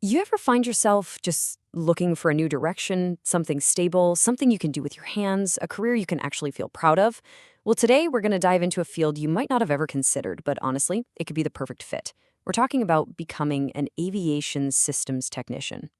You ever find yourself just looking for a new direction, something stable, something you can do with your hands, a career you can actually feel proud of? Well, today we're going to dive into a field you might not have ever considered, but honestly, it could be the perfect fit. We're talking about becoming an aviation systems technician.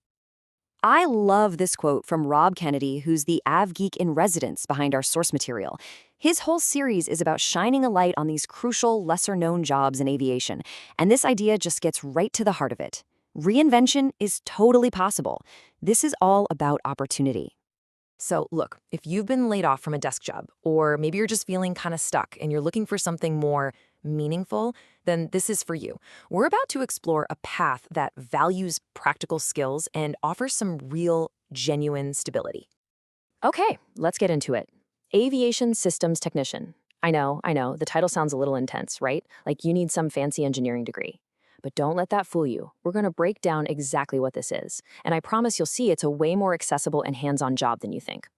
I love this quote from Rob Kennedy, who's the AvGeek in residence behind our source material. His whole series is about shining a light on these crucial, lesser known jobs in aviation, and this idea just gets right to the heart of it. Reinvention is totally possible. This is all about opportunity. So, look, if you've been laid off from a desk job, or maybe you're just feeling kind of stuck and you're looking for something more meaningful, then this is for you. We're about to explore a path that values practical skills and offers some real, genuine stability. Okay, let's get into it. Aviation systems technician. I know, the title sounds a little intense, right? Like you need some fancy engineering degree. But don't let that fool you. We're going to break down exactly what this is, and I promise you'll see it's a way more accessible and hands-on job than you think.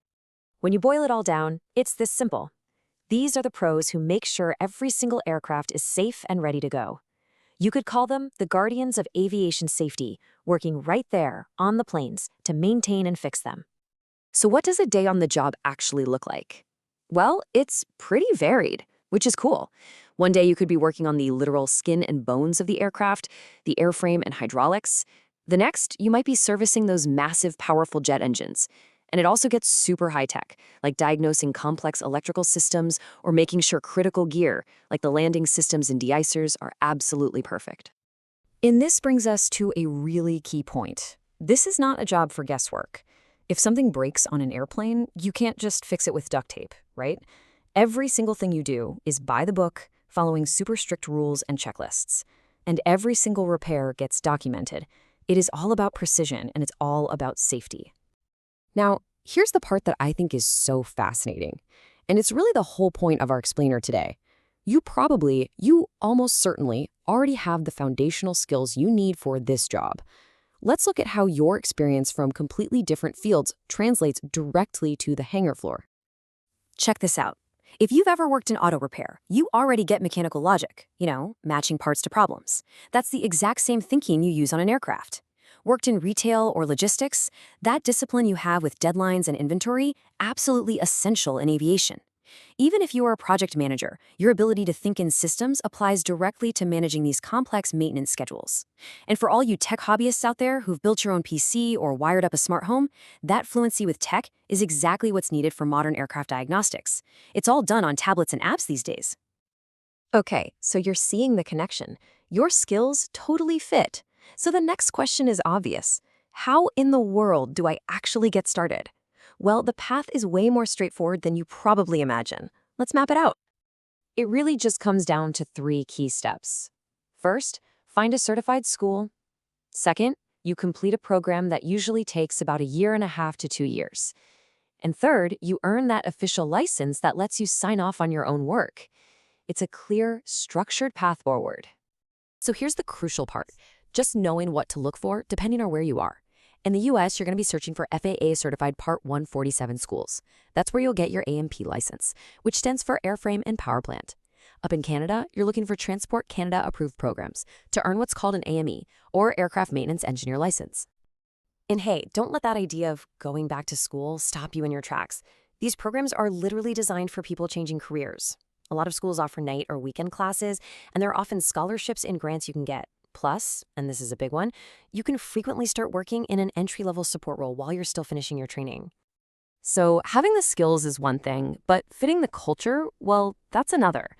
When you boil it all down, it's this simple. These are the pros who make sure every single aircraft is safe and ready to go. You could call them the guardians of aviation safety, working right there on the planes to maintain and fix them. So what does a day on the job actually look like? Well, it's pretty varied, which is cool. One day you could be working on the literal skin and bones of the aircraft, the airframe and hydraulics. The next, you might be servicing those massive, powerful jet engines. And it also gets super high-tech, like diagnosing complex electrical systems or making sure critical gear, like the landing systems and de-icers, are absolutely perfect. And this brings us to a really key point. This is not a job for guesswork. If something breaks on an airplane, you can't just fix it with duct tape, right? Every single thing you do is by the book, following super strict rules and checklists. And every single repair gets documented. It is all about precision, and it's all about safety. Now, here's the part that I think is so fascinating. And it's really the whole point of our explainer today. You almost certainly, already have the foundational skills you need for this job. Let's look at how your experience from completely different fields translates directly to the hangar floor. Check this out. If you've ever worked in auto repair, you already get mechanical logic, matching parts to problems. That's the exact same thinking you use on an aircraft. Worked in retail or logistics, that discipline you have with deadlines and inventory, absolutely essential in aviation. Even if you are a project manager, your ability to think in systems applies directly to managing these complex maintenance schedules. And for all you tech hobbyists out there who've built your own PC or wired up a smart home, that fluency with tech is exactly what's needed for modern aircraft diagnostics. It's all done on tablets and apps these days. Okay, so you're seeing the connection. Your skills totally fit. So the next question is obvious. How in the world do I actually get started? Well, the path is way more straightforward than you probably imagine. Let's map it out. It really just comes down to 3 key steps. First, find a certified school. Second, you complete a program that usually takes about 1.5 to 2 years. And third, you earn that official license that lets you sign off on your own work. It's a clear, structured path forward. So here's the crucial part. Just knowing what to look for depending on where you are. In the US, you're going to be searching for FAA-certified Part 147 schools. That's where you'll get your A&P license, which stands for Airframe and Power Plant. Up in Canada, you're looking for Transport Canada-approved programs to earn what's called an AME, or Aircraft Maintenance Engineer license. And hey, don't let that idea of going back to school stop you in your tracks. These programs are literally designed for people changing careers. A lot of schools offer night or weekend classes, and there are often scholarships and grants you can get. Plus, and this is a big one, you can frequently start working in an entry-level support role while you're still finishing your training. So having the skills is one thing, but fitting the culture, well, that's another.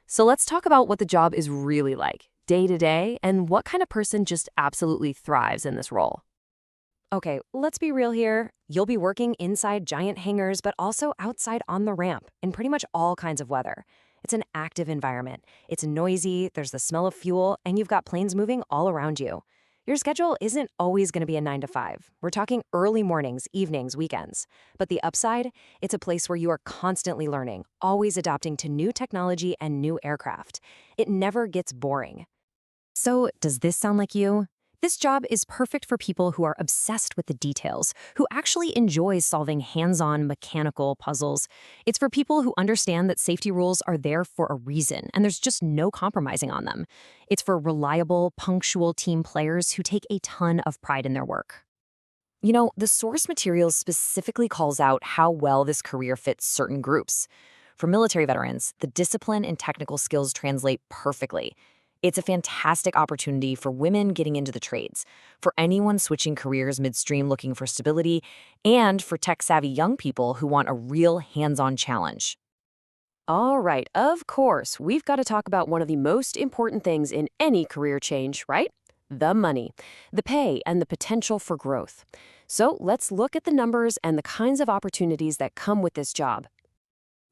So let's talk about what the job is really like, day to day, and what kind of person just absolutely thrives in this role. Okay, let's be real here. You'll be working inside giant hangars, but also outside on the ramp in pretty much all kinds of weather. It's an active environment. It's noisy, there's the smell of fuel, and you've got planes moving all around you. Your schedule isn't always going to be a 9 to 5. We're talking early mornings, evenings, weekends. But the upside, it's a place where you are constantly learning, always adapting to new technology and new aircraft. It never gets boring. So, does this sound like you? This job is perfect for people who are obsessed with the details, who actually enjoy solving hands-on mechanical puzzles. It's for people who understand that safety rules are there for a reason, and there's just no compromising on them. It's for reliable, punctual team players who take a ton of pride in their work. You know, the source material specifically calls out how well this career fits certain groups. For military veterans, the discipline and technical skills translate perfectly. It's a fantastic opportunity for women getting into the trades, for anyone switching careers midstream looking for stability, and for tech-savvy young people who want a real hands-on challenge. All right, of course, we've got to talk about one of the most important things in any career change, right? The money, the pay, and the potential for growth. So let's look at the numbers and the kinds of opportunities that come with this job.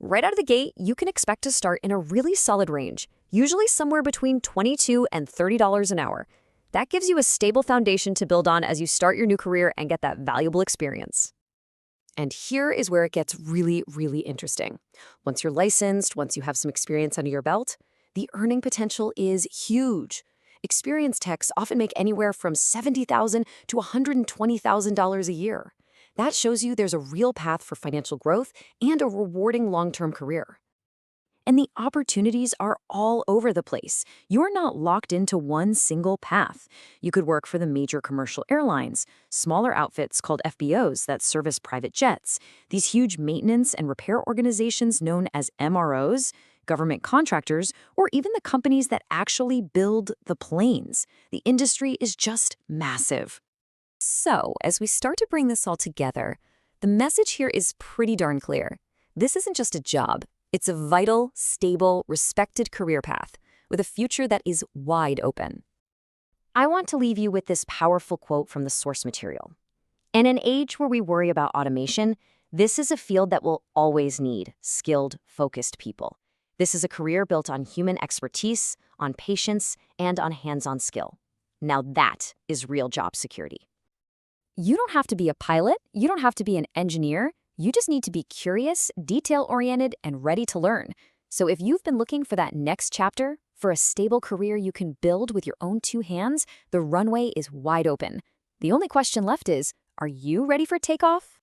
Right out of the gate, you can expect to start in a really solid range, usually somewhere between $22 and $30 an hour. That gives you a stable foundation to build on as you start your new career and get that valuable experience. And here is where it gets really, really interesting. Once you're licensed, once you have some experience under your belt, the earning potential is huge. Experienced techs often make anywhere from $70,000 to $120,000 a year. That shows you there's a real path for financial growth and a rewarding long-term career. And the opportunities are all over the place. You're not locked into one single path. You could work for the major commercial airlines, smaller outfits called FBOs that service private jets, these huge maintenance and repair organizations known as MROs, government contractors, or even the companies that actually build the planes. The industry is just massive. So, as we start to bring this all together, the message here is pretty darn clear. This isn't just a job. It's a vital, stable, respected career path with a future that is wide open. I want to leave you with this powerful quote from the source material. In an age where we worry about automation, this is a field that will always need skilled, focused people. This is a career built on human expertise, on patience, and on hands-on skill. Now that is real job security. You don't have to be a pilot. You don't have to be an engineer. You just need to be curious, detail-oriented, and ready to learn. So if you've been looking for that next chapter, for a stable career you can build with your own two hands, the runway is wide open. The only question left is, are you ready for takeoff?